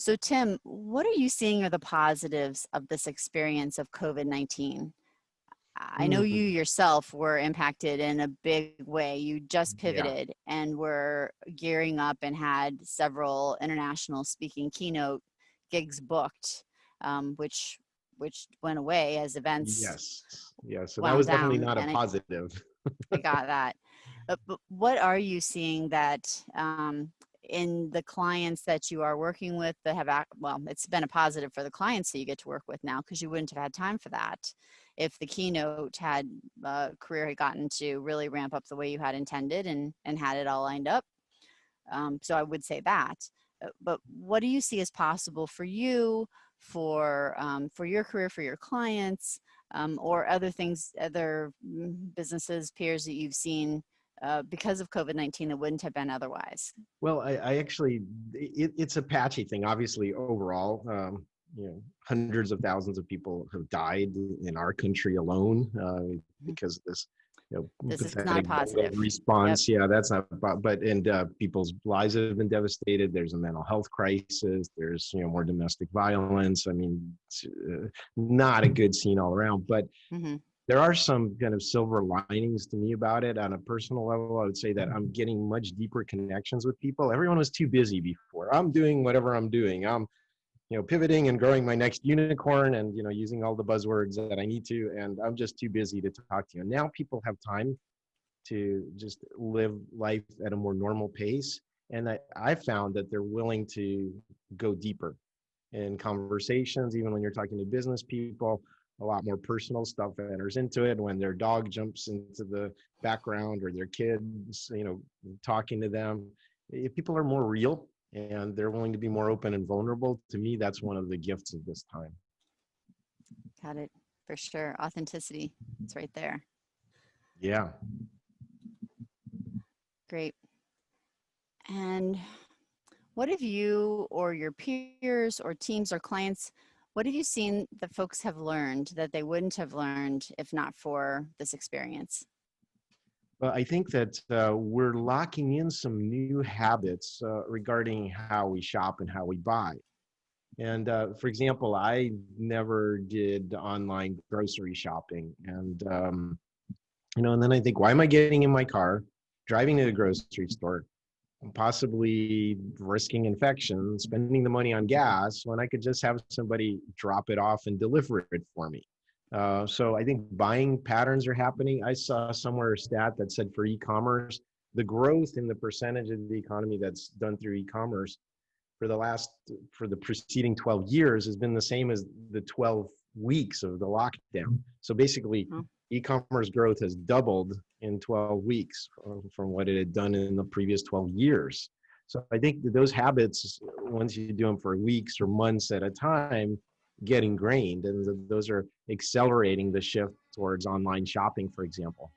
So Tim, what are you seeing are the positives of this experience of COVID-19? I know you Mm, yourself were impacted in a big way. You just yeah. pivoted and were gearing up and had several international speaking keynote gigs booked, which went away as events Yes. Yeah. So that wound was definitely down. not a And positive. I got that. But what are you seeing that in the clients that you are working with that have, well, it's been a positive for the clients that you get to work with now because you wouldn't have had time for that if the keynote had career had gotten to really ramp up the way you had intended and had it all lined up. So I would say that. But what do you see as possible for you, for your career, for your clients, or other things, other businesses, peers that you've seen because of COVID-19 that wouldn't have been otherwise? Well, I actually, it's a patchy thing. Obviously, overall, hundreds of thousands of people have died in our country alone Mhm. because of this, This is not a pathetic positive. Yep. response. Yeah, that's not, and people's lives have been devastated. There's a mental health crisis. There's, more domestic violence. I mean, it's, not a good scene all around. But Hmm. there are some kind of silver linings to me about it. On a personal level, I would say that I'm getting much deeper connections with people. Everyone was too busy before. I'm doing whatever I'm doing. I'm, pivoting and growing my next unicorn and, using all the buzzwords that I need to. And I'm just too busy to talk to you. And now people have time to just live life at a more normal pace. And I found that they're willing to go deeper in conversations, even when you're talking to business people. A lot more personal stuff enters into it when their dog jumps into the background or their kids, talking to them. If people are more real and they're willing to be more open and vulnerable, to me, that's one of the gifts of this time. Got it. For sure. Authenticity. It's right there. Yeah. Great. And what have you or your peers or teams or clients, what have you seen that folks have learned that they wouldn't have learned if not for this experience? Well, I think that we're locking in some new habits regarding how we shop and how we buy. And for example, I never did online grocery shopping. And then I think, why am I getting in my car, driving to the grocery store, and possibly risking infection, spending the money on gas when I could just have somebody drop it off and deliver it for me? So I think buying patterns are happening. I saw somewhere a stat that said for e-commerce, the growth in the percentage of the economy that's done through e-commerce for the preceding 12 years has been the same as the 12 weeks of the lockdown. So basically, Oh, e-commerce growth has doubled in 12 weeks from what it had done in the previous 12 years. So I think that those habits, once you do them for weeks or months at a time, get ingrained, and those are accelerating the shift towards online shopping, for example.